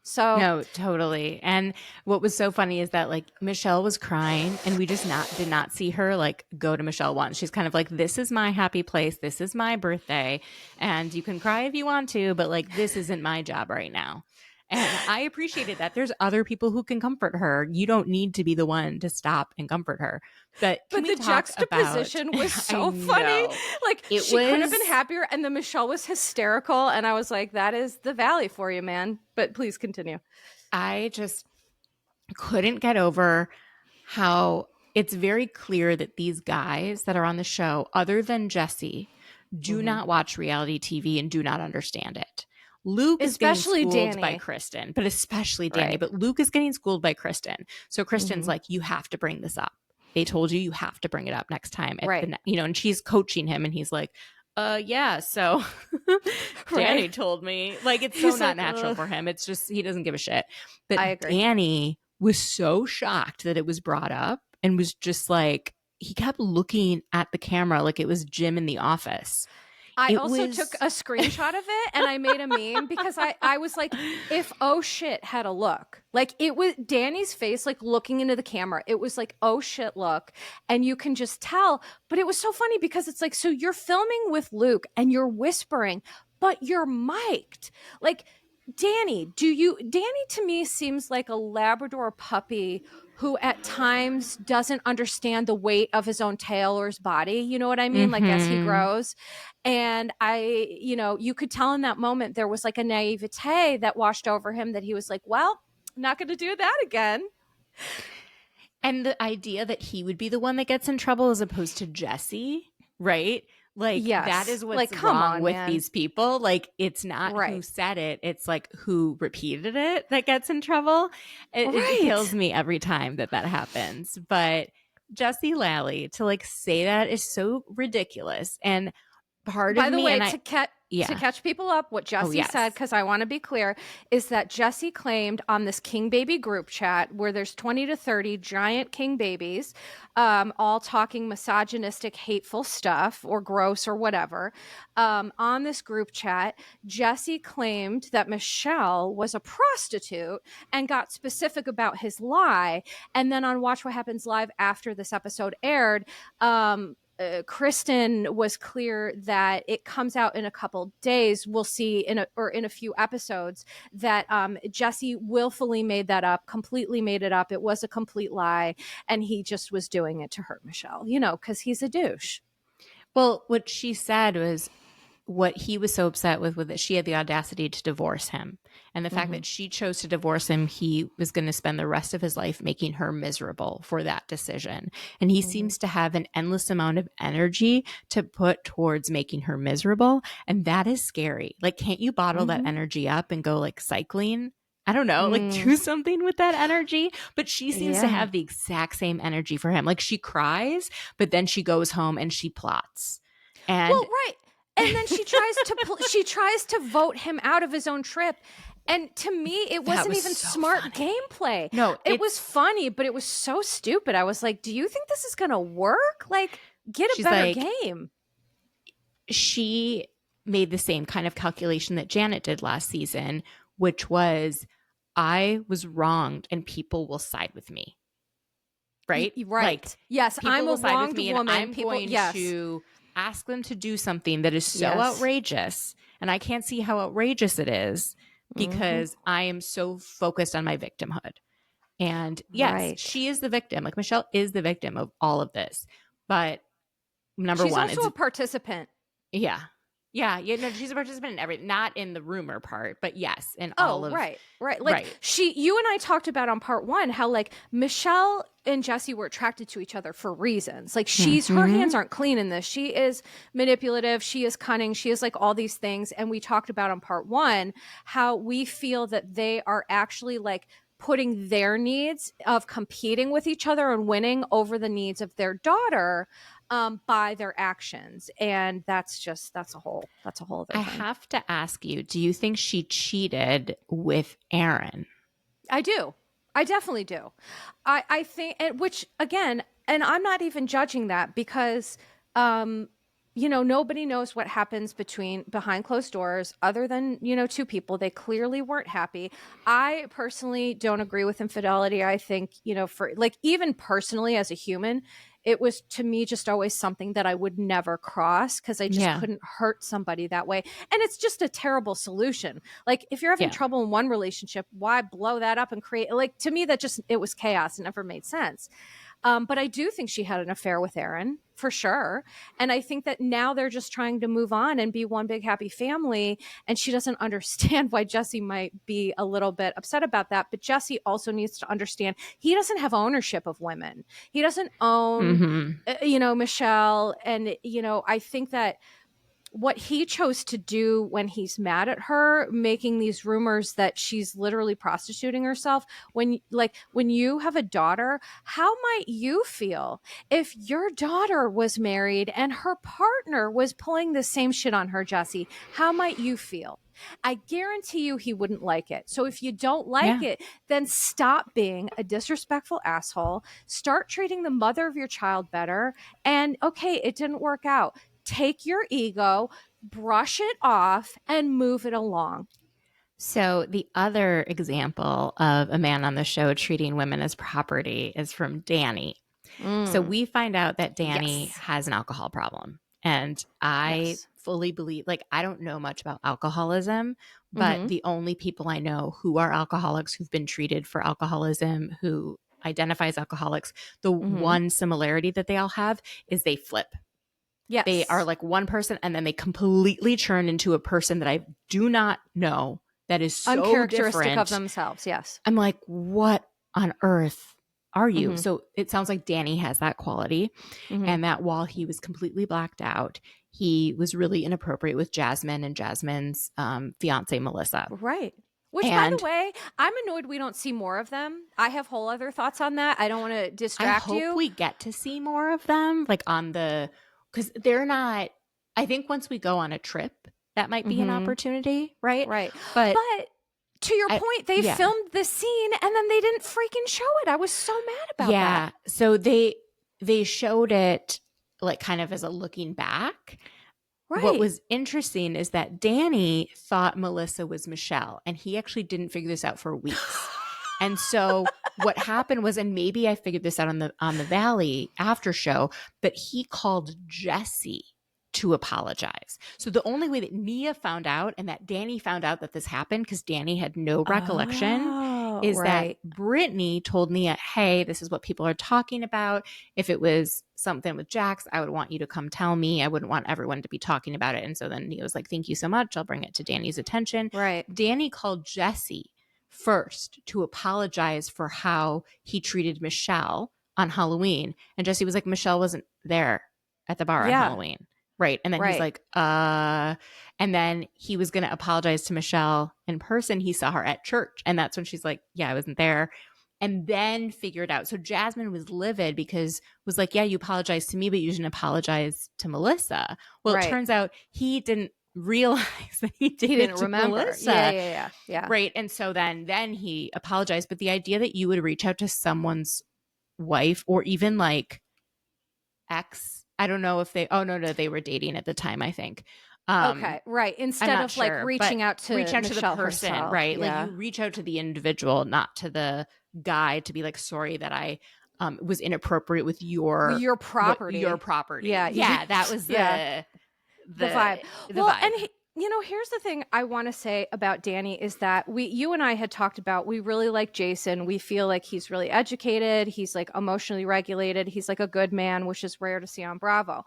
So no, totally. And what was so funny is that like Michelle was crying and we just did not see her like go to Michelle once. She's kind of like, this is my happy place. This is my birthday. And you can cry if you want to, but like, this isn't my job right now. And I appreciated that. There's other people who can comfort her. You don't need to be the one to stop and comfort her. But the juxtaposition was so funny. Like she couldn't have been happier. And the Michelle was hysterical. And I was like, that is the Valley for you, man. But please continue. I just couldn't get over how it's very clear that these guys that are on the show, other than Jesse, do not watch reality TV and do not understand it. Luke especially is getting schooled Danny. by Kristen, but especially Danny. Right. But Luke is getting schooled by Kristen. So Kristen's like, you have to bring this up. They told you have to bring it up next time. Right. And she's coaching him and he's like, yeah, so Danny told me. Like, it's so not natural for him. It's just, he doesn't give a shit. But I agree. Danny was so shocked that it was brought up and was just like, he kept looking at the camera like it was Jim in the office. I also took a screenshot of it and I made a meme because I was like, if oh shit had a look. Like it was Danny's face, like looking into the camera. It was like, oh shit look. And you can just tell. But it was so funny because it's like, so you're filming with Luke and you're whispering, but you're mic'd. Like, Danny to me seems like a Labrador puppy who at times doesn't understand the weight of his own tail or his body. You know what I mean? Like as he grows. And you could tell in that moment, there was like a naivete that washed over him that he was like, well, not going to do that again. And the idea that he would be the one that gets in trouble as opposed to Jesse, right? Like, yes. That is what's like, wrong with these people. Like, it's not who said it. It's like who repeated it that gets in trouble. It kills me every time that happens. But Jesse Lally, to like say that is so ridiculous. And part of me, by the way, to catch people up, what Jesse said, because I want to be clear, is that Jesse claimed on this King Baby group chat where there's 20 to 30 giant King Babies, all talking misogynistic, hateful stuff or gross or whatever. On this group chat, Jesse claimed that Michelle was a prostitute and got specific about his lie. And then on Watch What Happens Live after this episode aired, Kristen was clear that it comes out in a couple days. We'll see in a few episodes that Jesse willfully made that up, completely made it up. It was a complete lie, and he just was doing it to hurt Michelle, because he's a douche. Well, what she said was, what he was so upset with was that she had the audacity to divorce him. And the fact that she chose to divorce him, he was going to spend the rest of his life making her miserable for that decision. And he seems to have an endless amount of energy to put towards making her miserable. And that is scary. Like, can't you bottle that energy up and go like cycling? I don't know, like do something with that energy. But she seems to have the exact same energy for him. Like, she cries, but then she goes home and she plots. And well, right. And then she tries to vote him out of his own trip. And to me, it wasn't even so smart gameplay. No, it was funny, but it was so stupid. I was like, do you think this is going to work? Like, get a better game. She made the same kind of calculation that Janet did last season, which was, I was wronged and people will side with me. Right? Right. Like, yes, I'm a wronged woman. I'm going to ask them to do something that is so outrageous. And I can't see how outrageous it is because I am so focused on my victimhood. And yes, she is the victim. Like, Michelle is the victim of all of this. But she's also a participant. Yeah. Yeah, she's a participant in everything, not in the rumor part, but yes, in all of. Right. Like you and I talked about on part 1 how like Michelle and Jesse were attracted to each other for reasons. Like, her hands aren't clean in this. She is manipulative. She is cunning. She is like all these things. And we talked about on part 1 how we feel that they are actually like putting their needs of competing with each other and winning over the needs of their daughter. By their actions. And that's a whole other thing. I have to ask you, do you think she cheated with Aaron? I do. I definitely do. I think, which again, and I'm not even judging that because, nobody knows what happens behind closed doors other than, two people. They clearly weren't happy. I personally don't agree with infidelity. I think, for like, even personally as a human, it was to me just always something that I would never cross because I just couldn't hurt somebody that way. And it's just a terrible solution. Like, if you're having trouble in one relationship, why blow that up and create, like, to me, it was chaos. It never made sense. But I do think she had an affair with Aaron, for sure. And I think that now they're just trying to move on and be one big happy family. And she doesn't understand why Jesse might be a little bit upset about that. But Jesse also needs to understand he doesn't have ownership of women. He doesn't own, Michelle. And, I think that what he chose to do when he's mad at her, making these rumors that she's literally prostituting herself. When you have a daughter, how might you feel if your daughter was married and her partner was pulling the same shit on her, Jesse? How might you feel? I guarantee you he wouldn't like it. So if you don't like it, then stop being a disrespectful asshole. Start treating the mother of your child better. And okay, it didn't work out. Take your ego, brush it off, and move it along. So the other example of a man on the show treating women as property is from Danny. So we find out that Danny has an alcohol problem. And I fully believe, like, I don't know much about alcoholism, but the only people I know who are alcoholics, who've been treated for alcoholism, who identify as alcoholics, the one similarity that they all have is they flip. Yes. They are like one person and then they completely turn into a person that I do not know that is so uncharacteristic different of themselves. Yes. I'm like, what on earth are you? So it sounds like Danny has that quality and that while he was completely blacked out, he was really inappropriate with Jasmine and Jasmine's fiance, Melissa. Right. Which, by the way, I'm annoyed we don't see more of them. I have whole other thoughts on that. I don't want to distract you. I hope we get to see more of them, like on the... Because they're not, I think once we go on a trip, that might be an opportunity, right? Right. But to your point, they filmed the scene and then they didn't freaking show it. I was so mad about that. Yeah. So they showed it like kind of as a looking back. Right. What was interesting is that Danny thought Melissa was Michelle and he actually didn't figure this out for weeks. And so what happened was, and maybe I figured this out on the Valley after show, but he called Jesse to apologize. So the only way that Nia found out and that Danny found out that this happened, because Danny had no recollection, is right. that Brittany told Nia, hey, this is what people are talking about. If it was something with Jax, I would want you to come tell me. I wouldn't want everyone to be talking about it. And so then Nia was like, thank you so much. I'll bring it to Danny's attention. Right. Danny called Jesse first to apologize for how he treated Michelle on Halloween. And Jesse was like, Michelle wasn't there at the bar on Halloween. Right. And then he's like, and then he was going to apologize to Michelle in person. He saw her at church. And that's when she's like, yeah, I wasn't there. And then figured out. So Jasmine was livid because was like, yeah, you apologized to me, but you didn't apologize to Melissa. Well, it turns out he didn't realize that he didn't remember. Melissa. Yeah. Right. And so then he apologized. But the idea that you would reach out to someone's wife or even like ex, I don't know if they, they were dating at the time, I think. Okay, right. Instead of like reaching out to the person, herself. right? Yeah. Like you reach out to the individual, not to the guy to be like, sorry that I was inappropriate with your property. Your property. Yeah. That was the vibe. The vibe. And here's the thing I want to say about Danny is that you and I had talked about, we really like Jason. We feel like he's really educated. He's like emotionally regulated. He's like a good man, which is rare to see on Bravo.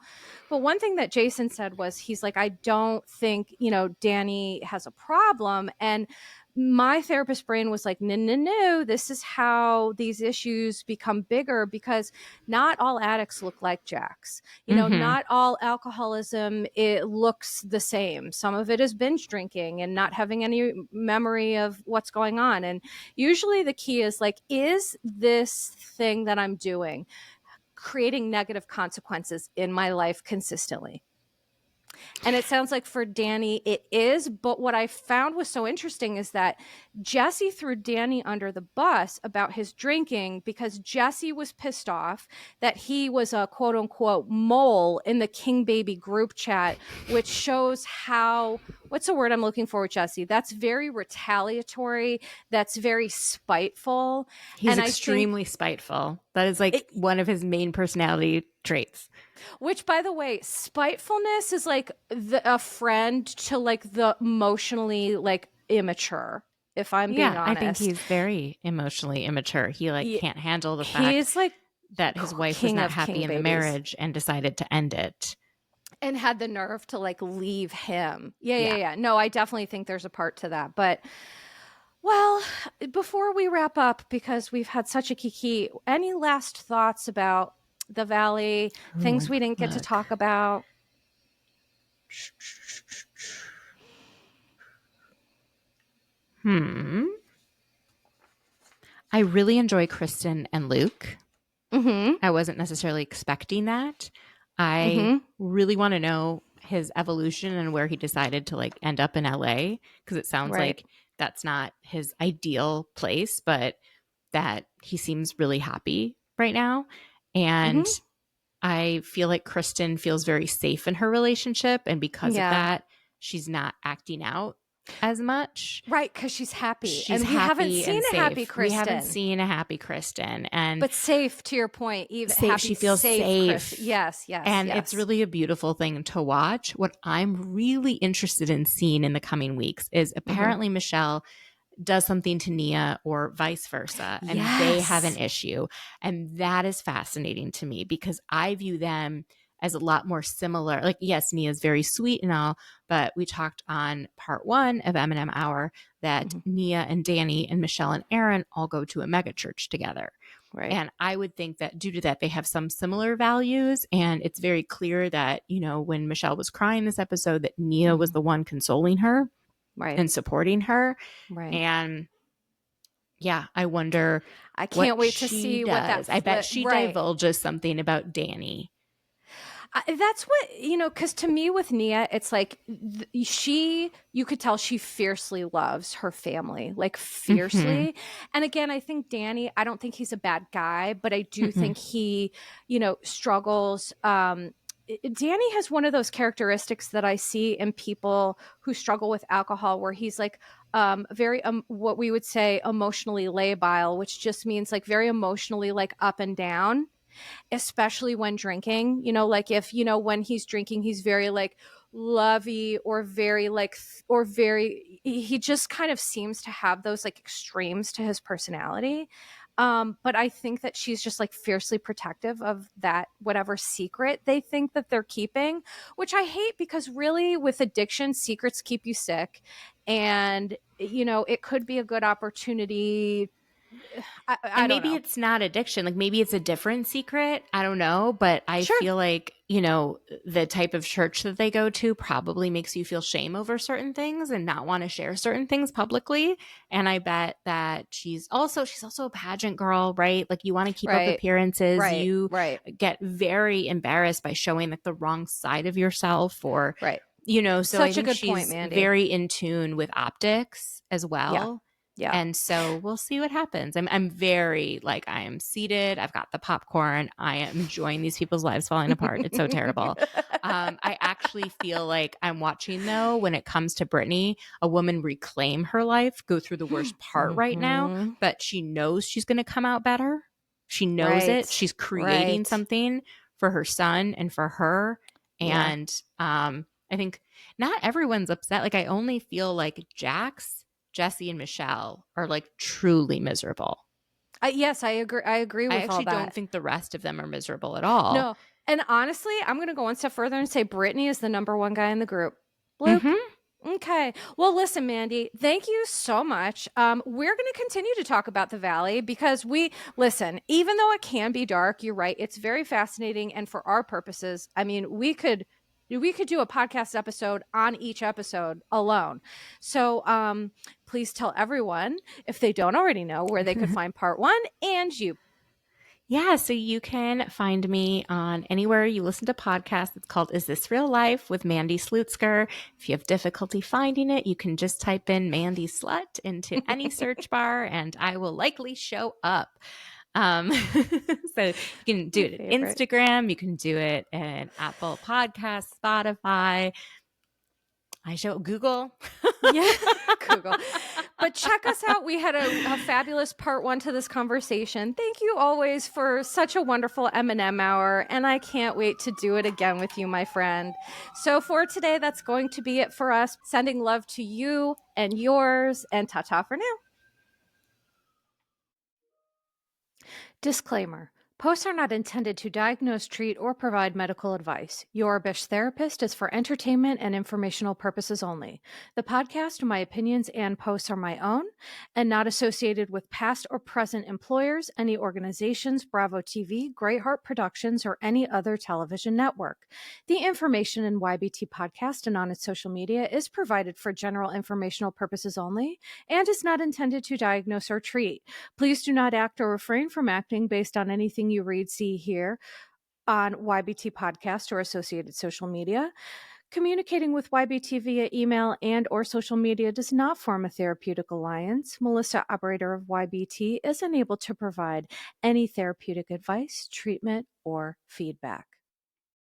But one thing that Jason said was, he's like, I don't think, Danny has a problem. And my therapist brain was like, no, this is how these issues become bigger, because not all addicts look like Jax. Not all alcoholism, it looks the same. Some of it is binge drinking and not having any memory of what's going on. And usually the key is like, is this thing that I'm doing creating negative consequences in my life consistently? And it sounds like for Danny, it is. But what I found was so interesting is that Jesse threw Danny under the bus about his drinking because Jesse was pissed off that he was a quote unquote mole in the King Baby group chat, which shows how, what's the word I'm looking for with Jesse? That's very retaliatory. That's very spiteful. He's extremely spiteful. That is like one of his main personality traits. Which, by the way, spitefulness is like a friend to like the emotionally like immature, if I'm being honest. I think he's very emotionally immature. He can't handle the fact he's like that his wife was not happy in the marriage and decided to end it. And had the nerve to like leave him. Yeah. No, I definitely think there's a part to that. But well, before we wrap up, because we've had such a kiki, any last thoughts about the Valley, things we didn't get to talk about? I really enjoy Kristen and Luke. I wasn't necessarily expecting that. I really want to know his evolution and where he decided to like end up in LA, because it sounds like that's not his ideal place, but that he seems really happy right now. And I feel like Kristen feels very safe in her relationship. And because of that, she's not acting out as much. Right, because she's happy. And we haven't seen a happy Kristen. We haven't seen a happy Kristen. But safe, to your point. Even safe, happy, she feels safe. Yes. And it's really a beautiful thing to watch. What I'm really interested in seeing in the coming weeks is apparently Michelle does something to Nia or vice versa, and they have an issue. And that is fascinating to me because I view them as a lot more similar. Like, yes, Nia's very sweet and all, but we talked on part 1 of M&M Hour that Nia and Danny and Michelle and Aaron all go to a mega church together. Right. And I would think that due to that, they have some similar values. And it's very clear that, when Michelle was crying this episode, that Nia was the one consoling her. Right. And supporting her. Right. And I wonder. I can't wait to see what that. I bet she divulges something about Danny. That's what, because to me with Nia, it's like you could tell she fiercely loves her family, like fiercely. And again, I think Danny, I don't think he's a bad guy, but I do think he, struggles. Danny has one of those characteristics that I see in people who struggle with alcohol, where he's like very what we would say emotionally labile, which just means like very emotionally like up and down, especially when drinking. Like if when he's drinking, he's very like lovey or very like, or very, he just kind of seems to have those like extremes to his personality. But I think that she's just like fiercely protective of that, whatever secret they think that they're keeping, which I hate, because really with addiction, secrets keep you sick. And, you know, it could be a good opportunity. I And don't maybe know. it's not addiction. Like maybe it's a different secret. I don't know. But I Sure. feel like, you know, the type of church that they go to probably makes you feel shame over certain things and not want to share certain things publicly. And I bet that she's also a pageant girl, right? Like you want to keep up Right. appearances. Right. You Right. get very embarrassed by showing like the wrong side of yourself, or, Right. you know, so I Such a think good point, she's Mandy. very in tune with optics as Yeah. well. Yeah. And so we'll see what happens. I'm very like, I am seated. I've got the popcorn. I am enjoying these people's lives falling apart. It's so terrible. I actually feel like I'm watching, though, when it comes to Brittany, a woman reclaim her life, go through the worst part right now, Mhm. but she knows she's going to come out better. She knows it. Right. She's creating Right. something for her son and for her. Yeah. And I think not everyone's upset. Like I only feel like Jesse and Michelle are like truly miserable. Yes, I agree. I agree I with all actually don't that. think the rest of them are miserable at all. No. And honestly, I'm going to go one step further and say Brittany is the number one guy in the group. Luke. Mm-hmm. Okay. Well, listen, Mandy, thank you so much. We're going to continue to talk about the Valley, because listen, even though it can be dark, you're right, it's very fascinating. And for our purposes, I mean, we could do a podcast episode on each episode alone. So please tell everyone, if they don't already know, where they could find part 1 and you. Yeah, so you can find me on anywhere you listen to podcasts. It's called Is This Real Life with Mandy Slutsker. If you have difficulty finding it, you can just type in Mandy Slut into any search bar and I will likely show up. So you can do it at Instagram, you can do it at Apple Podcasts, Spotify. I show Google. Yeah, Google. But check us out. We had a fabulous part 1 to this conversation. Thank you always for such a wonderful M&M hour, and I can't wait to do it again with you, my friend. So for today, that's going to be it for us. Sending love to you and yours, and ta-ta for now. Disclaimer. Posts are not intended to diagnose, treat, or provide medical advice. Your Bish therapist is for entertainment and informational purposes only. The podcast, my opinions, and posts are my own and not associated with past or present employers, any organizations, Bravo TV, Greatheart Productions, or any other television network. The information in YBT Podcast and on its social media is provided for general informational purposes only and is not intended to diagnose or treat. Please do not act or refrain from acting based on anything you read, see, hear on YBT Podcast or associated social media. Communicating with YBT via email and or social media does not form a therapeutic alliance. Melissa, operator of YBT, is unable to provide any therapeutic advice, treatment, or feedback.